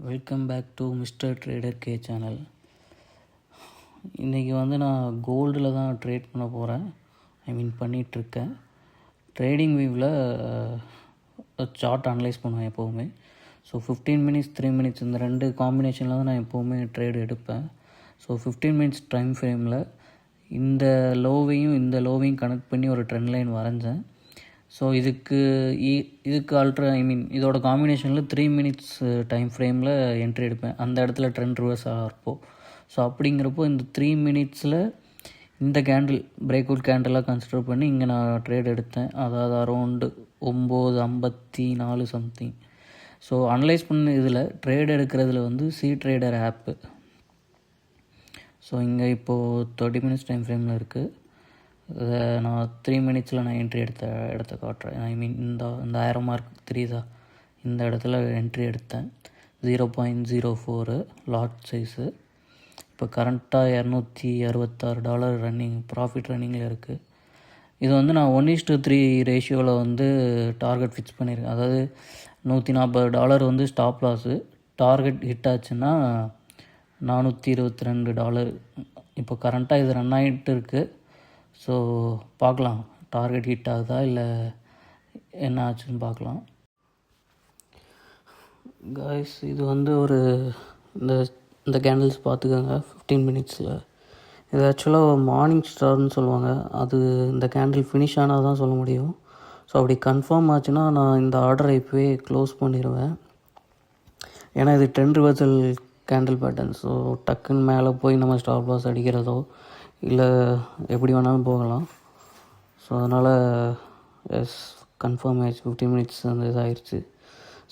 Welcome back to mister trader K channel. இன்றைக்கி நான் கோல்டில் தான் ட்ரேட் பண்ண போகிறேன். பண்ணிகிட்ருக்கேன். ட்ரேடிங் வியூவில் சார்ட் அனலைஸ் பண்ணுவேன் எப்போவுமே. ஸோ 15 மினிட்ஸ் 3 மினிட்ஸ் இந்த ரெண்டு காம்பினேஷனில் தான் நான் எப்போவுமே ட்ரேடு எடுப்பேன். ஸோ 15 மினிட்ஸ் டைம் ஃப்ரேமில் இந்த லோவையும் கனெக்ட் பண்ணி ஒரு ட்ரெண்ட் லைன் வரைஞ்சேன். ஸோ இதுக்கு இதோட காம்பினேஷனில் 3 மினிட்ஸ் டைம் ஃப்ரேமில் என்ட்ரி எடுப்பேன். அந்த இடத்துல ட்ரெண்ட் ரிவர்ஸ் ஆகிறப்போ. ஸோ அப்படிங்கிறப்போ இந்த 3 மினிட்ஸில் இந்த கேண்டில் பிரேக் அவுட் கேண்டிலாக கன்சிடர் பண்ணி இங்கே நான் ட்ரேட் எடுத்தேன். அதாவது அரௌண்டு 9:54 சம்திங். ஸோ அனலைஸ் பண்ண இதில் ட்ரேட் எடுக்கிறதுல சி ட்ரேடர் ஆப்பு. ஸோ இங்கே இப்போது 30 மினிட்ஸ் டைம் ஃப்ரேமில் இருக்குது. இதை நான் 3 மினிட்ஸில் நான் என்ட்ரி எடுத்த காட்டுறேன். இந்த 1000 மார்க் தெரியுதா, இந்த இடத்துல என்ட்ரி எடுத்தேன். 0.04 லாட் சைஸு. இப்போ கரண்ட்டாக $266 ரன்னிங் ப்ராஃபிட் ரன்னிங்கில் இருக்குது. இது நான் 1:3 ரேஷியோவில் டார்கெட் ஃபிக்ஸ் பண்ணியிருக்கேன். அதாவது $140 ஸ்டாப் லாஸு. டார்கெட் ஹிட் ஆச்சுன்னா $422. இப்போ கரண்ட்டாக இது ரன் ஆகிட்டு இருக்குது. ஸோ பார்க்கலாம் டார்கெட் ஹிட் ஆகுதா இல்லை என்ன ஆச்சுன்னு பார்க்கலாம். காய்ஸ், இது ஒரு இந்த கேண்டில்ஸ் பார்த்துக்கோங்க. 15 மினிட்ஸில் இது ஆக்சுவலாக மார்னிங் ஸ்டார்னு சொல்லுவாங்க. அது இந்த கேண்டில் ஃபினிஷ் ஆனால் தான் சொல்ல முடியும். ஸோ அப்படி கன்ஃபார்ம் ஆச்சுன்னா நான் இந்த ஆர்டரை இப்போவே க்ளோஸ் பண்ணிடுவேன். ஏன்னா இது trend reversal candle pattern. So டக்குன்னு மேலே போய் நம்ம ஸ்டாப் லாஸ் அடிக்கிறதோ இல்லை எப்படி வேணாலும் போகலாம். ஸோ அதனால் கன்ஃபார்ம் ஆயிடுச்சு. 15 மினிட்ஸ் இதாகிடுச்சு.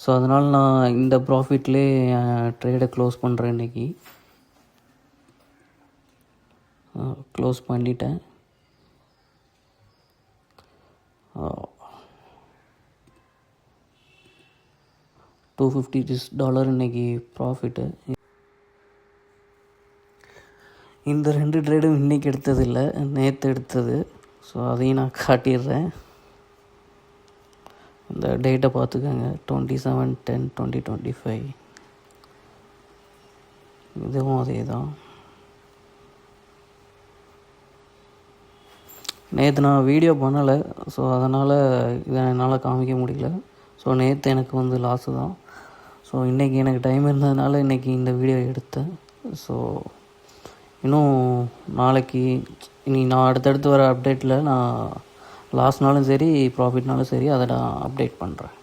ஸோ அதனால் நான் இந்த ப்ராஃபிட்லேயே ட்ரேடை க்ளோஸ் பண்ணுறேன். இன்றைக்கி க்ளோஸ் பண்ணிட்டேன். $250 இன்றைக்கி ப்ராஃபிட்டு. இந்த 2 ட்ரேடும் இன்றைக்கி எடுத்தது இல்லை, நேற்று எடுத்தது. ஸோ அதையும் நான் காட்டிடுறேன். இந்த டேட்டை பார்த்துக்கோங்க. 27/10/2025. இதுவும் அதே தான். நேற்று நான் வீடியோ பண்ணலை. ஸோ அதனால் இதை என்னால் காமிக்க முடியல. ஸோ நேற்று எனக்கு லாஸு தான். ஸோ இன்றைக்கி எனக்கு டைம் இருந்ததுனால இன்றைக்கி இந்த வீடியோ எடுத்தேன். ஸோ இன்னும் நாளைக்கு நான் அடுத்தடுத்து வர அப்டேட்டில் நான் லாஸ்னாலும் சரி ப்ராஃபிட்னாலும் சரி அதை நான் அப்டேட் பண்ணுறேன்.